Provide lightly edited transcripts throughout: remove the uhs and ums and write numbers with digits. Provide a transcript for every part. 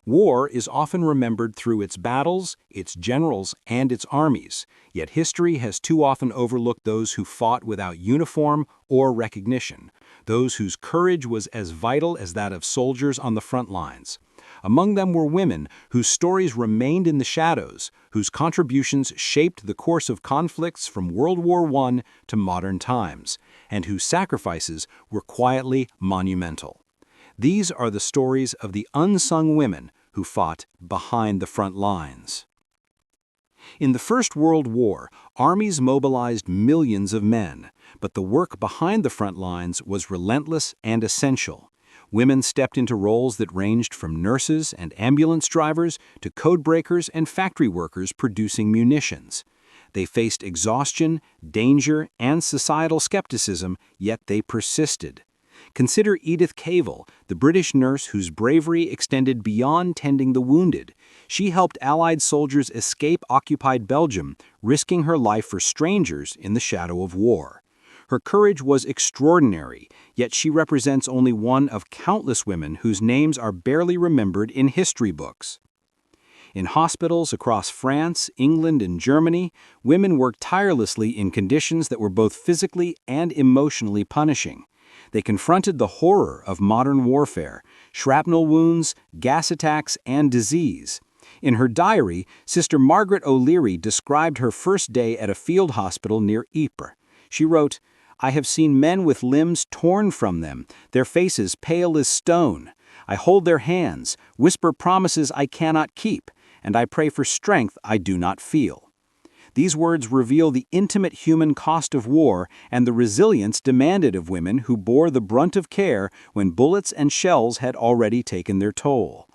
War is often remembered through its battles, its generals, and its armies, yet history has too often overlooked those who fought without uniform or recognition, those whose courage was as vital as that of soldiers on the front lines. Among them were women whose stories remained in the shadows, whose contributions shaped the course of conflicts from World War I to modern times, and whose sacrifices were quietly monumental. These are the stories of the unsung women who fought behind the front lines. In the First World War, armies mobilized millions of men, but the work behind the front lines was relentless and essential. Women stepped into roles that ranged from nurses and ambulance drivers to codebreakers and factory workers producing munitions. They faced exhaustion, danger, and societal skepticism, yet they persisted. Consider Edith Cavell, the British nurse whose bravery extended beyond tending the wounded. She helped Allied soldiers escape occupied Belgium, risking her life for strangers in the shadow of war. Her courage was extraordinary, yet she represents only one of countless women whose names are barely remembered in history books. In hospitals across France, England, and Germany, women worked tirelessly in conditions that were both physically and emotionally punishing. They confronted the horror of modern warfare, shrapnel wounds, gas attacks, and disease. In her diary, Sister Margaret O'Leary described her first day at a field hospital near Ypres. She wrote, "I have seen men with limbs torn from them, their faces pale as stone. I hold their hands, whisper promises I cannot keep, and I pray for strength I do not feel." These words reveal the intimate human cost of war and the resilience demanded of women who bore the brunt of care when bullets and shells had already taken their toll.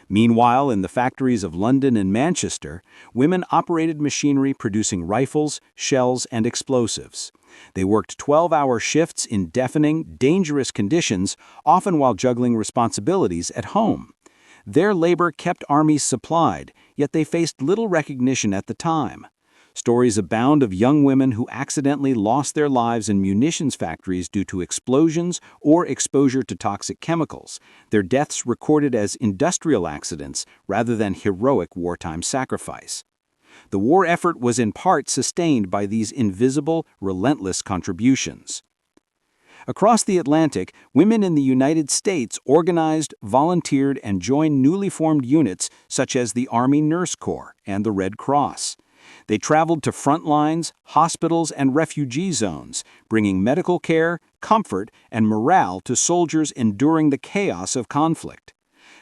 Meanwhile, in the factories of London and Manchester, women operated machinery producing rifles, shells, and explosives. They worked 12-hour shifts in deafening, dangerous conditions, often while juggling responsibilities at home. Their labor kept armies supplied, yet they faced little recognition at the time. Stories abound of young women who accidentally lost their lives in munitions factories due to explosions or exposure to toxic chemicals, their deaths recorded as industrial accidents rather than heroic wartime sacrifice. The war effort was in part sustained by these invisible, relentless contributions. Across the Atlantic, women in the United States organized, volunteered, and joined newly formed units such as the Army Nurse Corps and the Red Cross. They traveled to front lines, hospitals, and refugee zones, bringing medical care, comfort, and morale to soldiers enduring the chaos of conflict.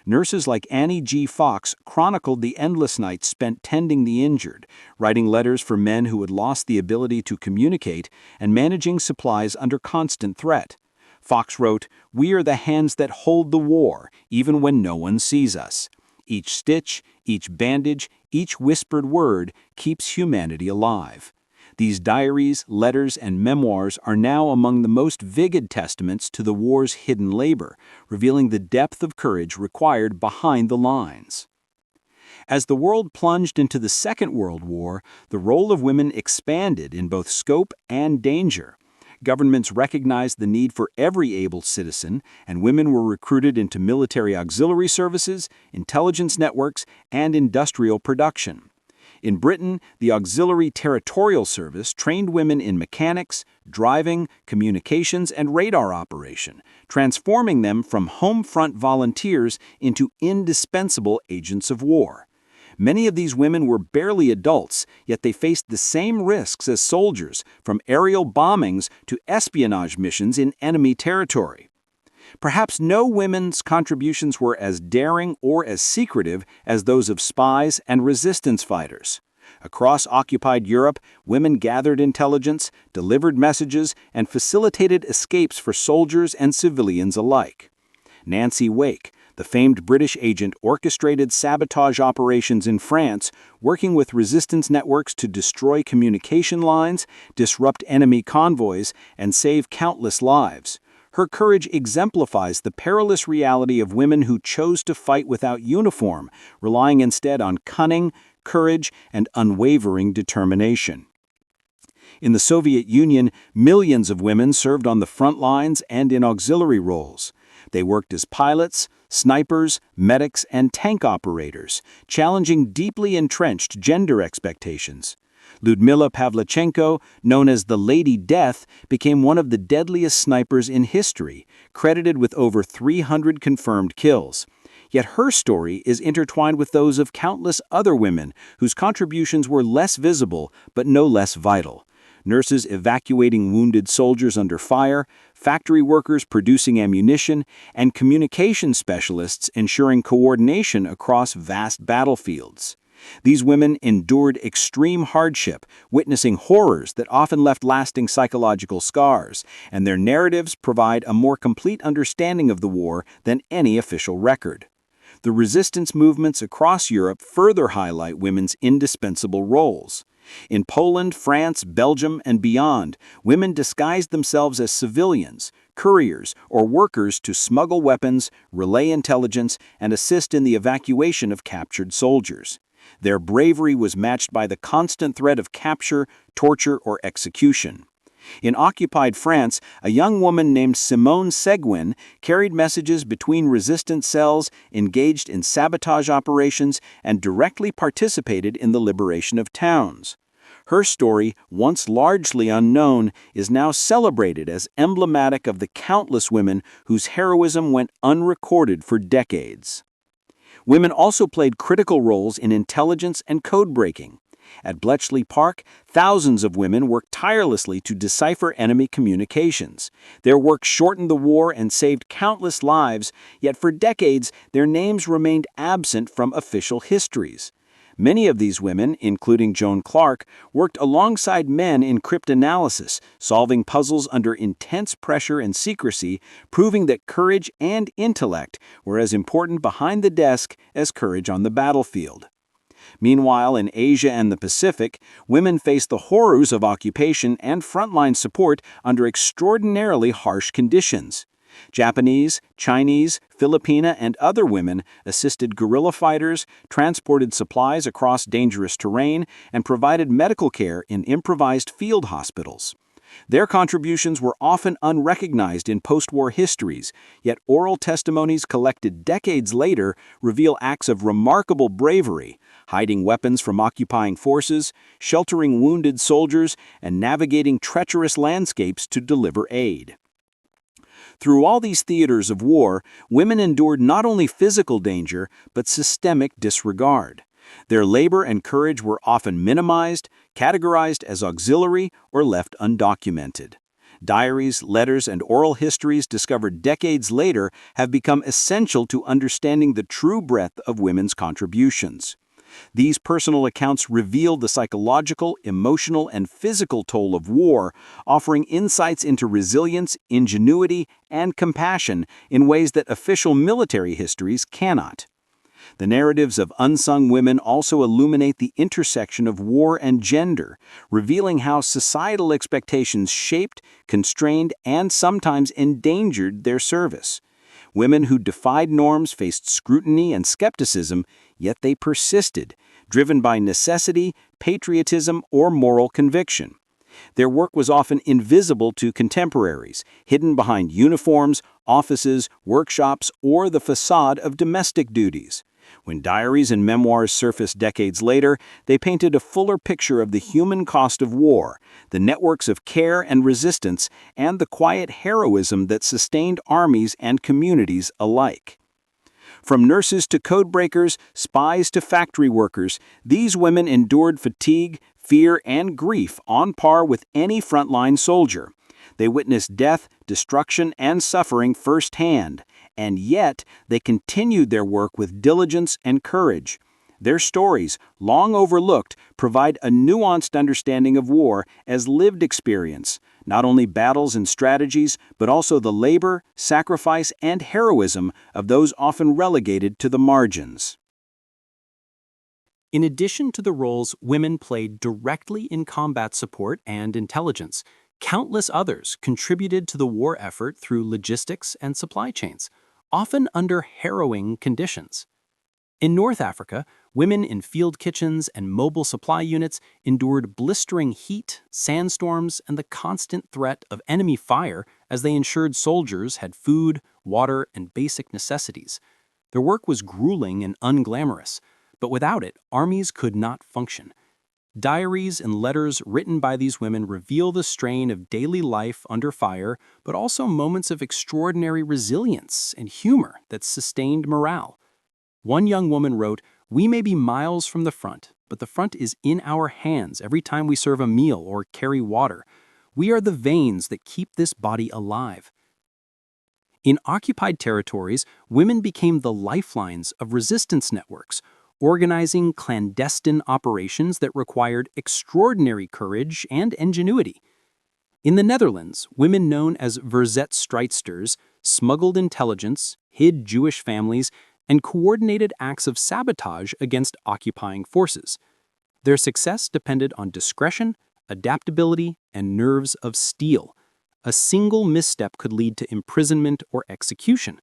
Nurses like Annie G. Fox chronicled the endless nights spent tending the injured, writing letters for men who had lost the ability to communicate, and managing supplies under constant threat. Fox wrote, "We are the hands that hold the war, even when no one sees us. Each stitch, each bandage, each whispered word keeps humanity alive." These diaries, letters, and memoirs are now among the most vivid testaments to the war's hidden labor, revealing the depth of courage required behind the lines. As the world plunged into the Second World War, the role of women expanded in both scope and danger. Governments recognized the need for every able citizen, and women were recruited into military auxiliary services, intelligence networks, and industrial production. In Britain, the Auxiliary Territorial Service trained women in mechanics, driving, communications, and radar operation, transforming them from home front volunteers into indispensable agents of war. Many of these women were barely adults, yet they faced the same risks as soldiers, from aerial bombings to espionage missions in enemy territory. Perhaps no women's contributions were as daring or as secretive as those of spies and resistance fighters. Across occupied Europe, women gathered intelligence, delivered messages, and facilitated escapes for soldiers and civilians alike. Nancy Wake, the famed British agent, orchestrated sabotage operations in France, working with resistance networks to destroy communication lines, disrupt enemy convoys, and save countless lives. Her courage exemplifies the perilous reality of women who chose to fight without uniform, relying instead on cunning, courage, and unwavering determination. In the Soviet Union, millions of women served on the front lines and in auxiliary roles. They worked as pilots, snipers, medics, and tank operators, challenging deeply entrenched gender expectations. Lyudmila Pavlichenko, known as the Lady Death, became one of the deadliest snipers in history, credited with over 300 confirmed kills. Yet her story is intertwined with those of countless other women whose contributions were less visible but no less vital. Nurses evacuating wounded soldiers under fire, factory workers producing ammunition, and communication specialists ensuring coordination across vast battlefields. These women endured extreme hardship, witnessing horrors that often left lasting psychological scars, and their narratives provide a more complete understanding of the war than any official record. The resistance movements across Europe further highlight women's indispensable roles. In Poland, France, Belgium, and beyond, women disguised themselves as civilians, couriers, or workers to smuggle weapons, relay intelligence, and assist in the evacuation of captured soldiers. Their bravery was matched by the constant threat of capture, torture, or execution. In occupied France, a young woman named Simone Seguin carried messages between resistance cells, engaged in sabotage operations, and directly participated in the liberation of towns. Her story, once largely unknown, is now celebrated as emblematic of the countless women whose heroism went unrecorded for decades. Women also played critical roles in intelligence and code-breaking. At Bletchley Park, thousands of women worked tirelessly to decipher enemy communications. Their work shortened the war and saved countless lives, yet for decades their names remained absent from official histories. Many of these women, including Joan Clark, worked alongside men in cryptanalysis, solving puzzles under intense pressure and secrecy, proving that courage and intellect were as important behind the desk as courage on the battlefield. Meanwhile, in Asia and the Pacific, women faced the horrors of occupation and frontline support under extraordinarily harsh conditions. Japanese, Chinese, Filipina, and other women assisted guerrilla fighters, transported supplies across dangerous terrain, and provided medical care in improvised field hospitals. Their contributions were often unrecognized in post-war histories, yet oral testimonies collected decades later reveal acts of remarkable bravery, hiding weapons from occupying forces, sheltering wounded soldiers, and navigating treacherous landscapes to deliver aid. Through all these theaters of war, women endured not only physical danger, but systemic disregard. Their labor and courage were often minimized, categorized as auxiliary, or left undocumented. Diaries, letters, and oral histories discovered decades later have become essential to understanding the true breadth of women's contributions. These personal accounts reveal the psychological, emotional, and physical toll of war, offering insights into resilience, ingenuity, and compassion in ways that official military histories cannot. The narratives of unsung women also illuminate the intersection of war and gender, revealing how societal expectations shaped, constrained, and sometimes endangered their service. Women who defied norms faced scrutiny and skepticism, yet they persisted, driven by necessity, patriotism, or moral conviction. Their work was often invisible to contemporaries, hidden behind uniforms, offices, workshops, or the facade of domestic duties. When diaries and memoirs surfaced decades later, they painted a fuller picture of the human cost of war, the networks of care and resistance, and the quiet heroism that sustained armies and communities alike. From nurses to codebreakers, spies to factory workers, these women endured fatigue, fear, and grief on par with any frontline soldier. They witnessed death, destruction, and suffering firsthand, and yet they continued their work with diligence and courage. Their stories, long overlooked, provide a nuanced understanding of war as lived experience, not only battles and strategies, but also the labor, sacrifice, and heroism of those often relegated to the margins. In addition to the roles women played directly in combat support and intelligence, countless others contributed to the war effort through logistics and supply chains, often under harrowing conditions. In North Africa, women in field kitchens and mobile supply units endured blistering heat, sandstorms, and the constant threat of enemy fire as they ensured soldiers had food, water, and basic necessities. Their work was grueling and unglamorous, but without it, armies could not function. Diaries and letters written by these women reveal the strain of daily life under fire, but also moments of extraordinary resilience and humor that sustained morale. One young woman wrote, "We may be miles from the front, but the front is in our hands every time we serve a meal or carry water. We are the veins that keep this body alive." In occupied territories, women became the lifelines of resistance networks, organizing clandestine operations that required extraordinary courage and ingenuity. In the Netherlands, women known as verzetstrijdsters smuggled intelligence, hid Jewish families, and coordinated acts of sabotage against occupying forces. Their success depended on discretion, adaptability, and nerves of steel. A single misstep could lead to imprisonment or execution.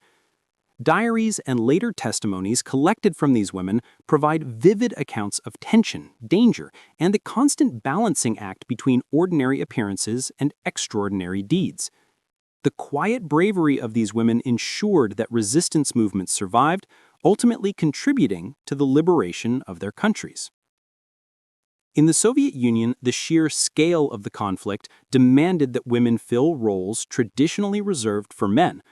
Diaries and later testimonies collected from these women provide vivid accounts of tension, danger, and the constant balancing act between ordinary appearances and extraordinary deeds. The quiet bravery of these women ensured that resistance movements survived, ultimately contributing to the liberation of their countries. In the Soviet Union, the sheer scale of the conflict demanded that women fill roles traditionally reserved for men,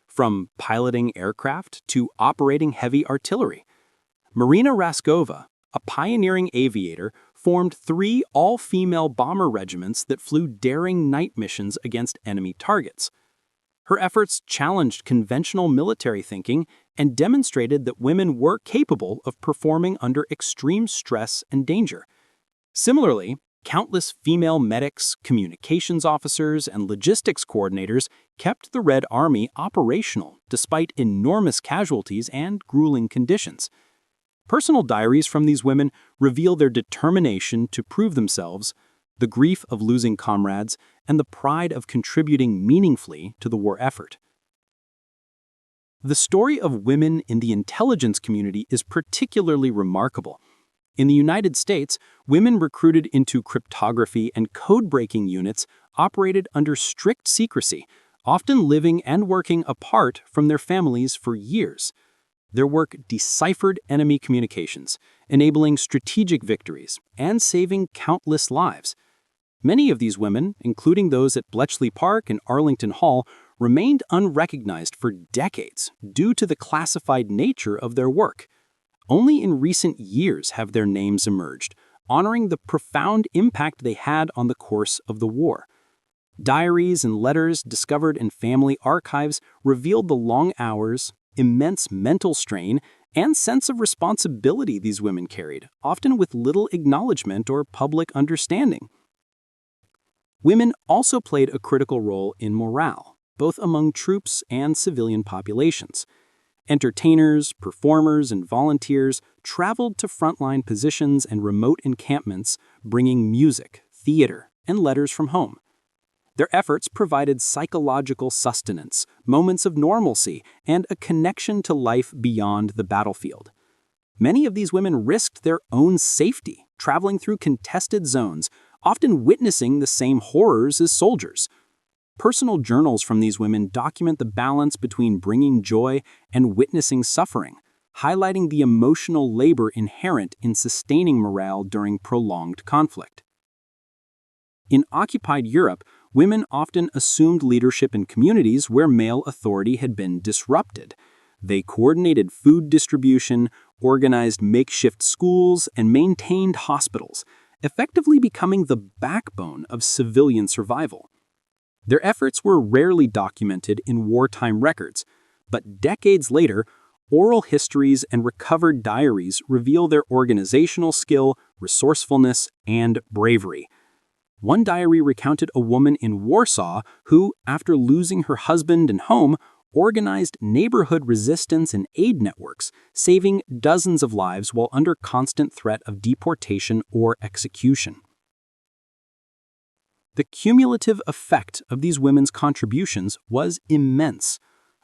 from piloting aircraft to operating heavy artillery. Marina Raskova, a pioneering aviator, formed 3 all-female bomber regiments that flew daring night missions against enemy targets. Her efforts challenged conventional military thinking and demonstrated that women were capable of performing under extreme stress and danger. Similarly, countless female medics, communications officers, and logistics coordinators kept the Red Army operational despite enormous casualties and grueling conditions. Personal diaries from these women reveal their determination to prove themselves, the grief of losing comrades, and the pride of contributing meaningfully to the war effort. The story of women in the intelligence community is particularly remarkable. In the United States, women recruited into cryptography and code-breaking units operated under strict secrecy, often living and working apart from their families for years. Their work deciphered enemy communications, enabling strategic victories and saving countless lives. Many of these women, including those at Bletchley Park and Arlington Hall, remained unrecognized for decades due to the classified nature of their work. Only in recent years have their names emerged, honoring the profound impact they had on the course of the war. Diaries and letters discovered in family archives revealed the long hours, immense mental strain, and sense of responsibility these women carried, often with little acknowledgement or public understanding. Women also played a critical role in morale, both among troops and civilian populations. Entertainers, performers, and volunteers traveled to frontline positions and remote encampments, bringing music, theater, and letters from home. Their efforts provided psychological sustenance, moments of normalcy, and a connection to life beyond the battlefield. Many of these women risked their own safety, traveling through contested zones, often witnessing the same horrors as soldiers. Personal journals from these women document the balance between bringing joy and witnessing suffering, highlighting the emotional labor inherent in sustaining morale during prolonged conflict. In occupied Europe, women often assumed leadership in communities where male authority had been disrupted. They coordinated food distribution, organized makeshift schools, and maintained hospitals, effectively becoming the backbone of civilian survival. Their efforts were rarely documented in wartime records, but decades later, oral histories and recovered diaries reveal their organizational skill, resourcefulness, and bravery. One diary recounted a woman in Warsaw who, after losing her husband and home, organized neighborhood resistance and aid networks, saving dozens of lives while under constant threat of deportation or execution. The cumulative effect of these women's contributions was immense.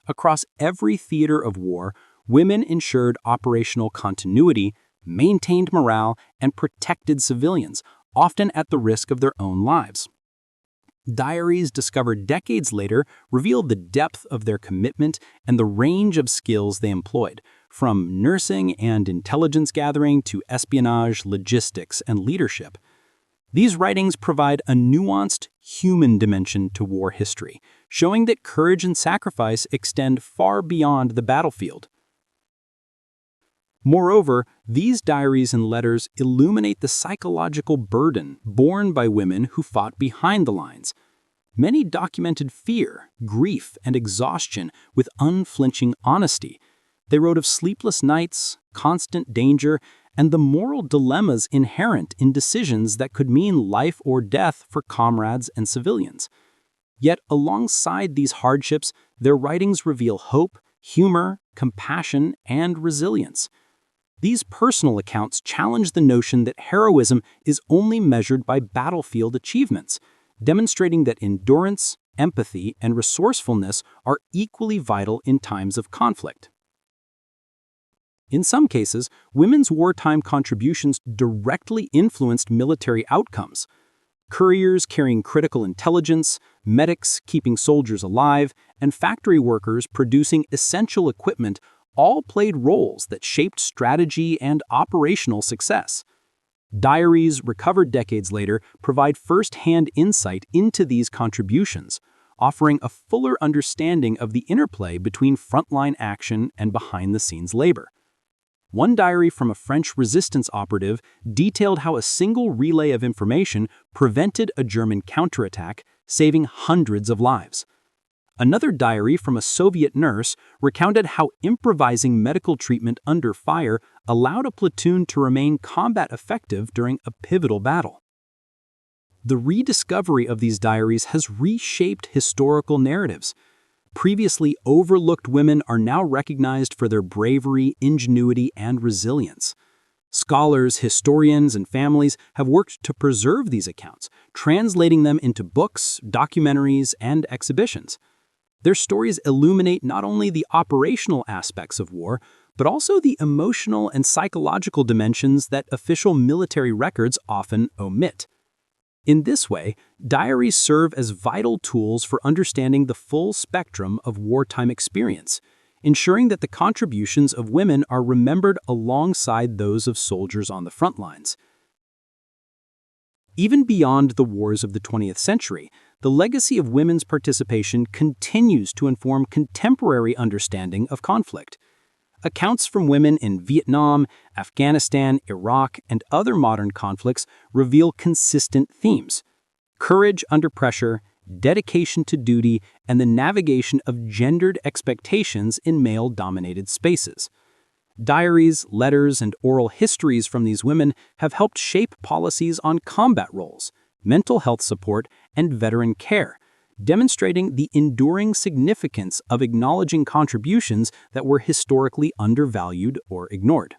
Across every theater of war, women ensured operational continuity, maintained morale, and protected civilians, often at the risk of their own lives. Diaries discovered decades later revealed the depth of their commitment and the range of skills they employed, from nursing and intelligence gathering to espionage, logistics, and leadership. These writings provide a nuanced, human dimension to war history, showing that courage and sacrifice extend far beyond the battlefield. Moreover, these diaries and letters illuminate the psychological burden borne by women who fought behind the lines. Many documented fear, grief, and exhaustion with unflinching honesty. They wrote of sleepless nights, constant danger, and the moral dilemmas inherent in decisions that could mean life or death for comrades and civilians. Yet, alongside these hardships, their writings reveal hope, humor, compassion, and resilience. These personal accounts challenge the notion that heroism is only measured by battlefield achievements, demonstrating that endurance, empathy, and resourcefulness are equally vital in times of conflict. In some cases, women's wartime contributions directly influenced military outcomes. Couriers carrying critical intelligence, medics keeping soldiers alive, and factory workers producing essential equipment all played roles that shaped strategy and operational success. Diaries recovered decades later provide first-hand insight into these contributions, offering a fuller understanding of the interplay between frontline action and behind-the-scenes labor. One diary from a French resistance operative detailed how a single relay of information prevented a German counterattack, saving hundreds of lives. Another diary from a Soviet nurse recounted how improvising medical treatment under fire allowed a platoon to remain combat effective during a pivotal battle. The rediscovery of these diaries has reshaped historical narratives. Previously overlooked women are now recognized for their bravery, ingenuity, and resilience. Scholars, historians, and families have worked to preserve these accounts, translating them into books, documentaries, and exhibitions. Their stories illuminate not only the operational aspects of war, but also the emotional and psychological dimensions that official military records often omit. In this way, diaries serve as vital tools for understanding the full spectrum of wartime experience, ensuring that the contributions of women are remembered alongside those of soldiers on the front lines. Even beyond the wars of the 20th century, the legacy of women's participation continues to inform contemporary understanding of conflict. Accounts from women in Vietnam, Afghanistan, Iraq, and other modern conflicts reveal consistent themes: courage under pressure, dedication to duty, and the navigation of gendered expectations in male-dominated spaces. Diaries, letters, and oral histories from these women have helped shape policies on combat roles, mental health support, and veteran care, demonstrating the enduring significance of acknowledging contributions that were historically undervalued or ignored.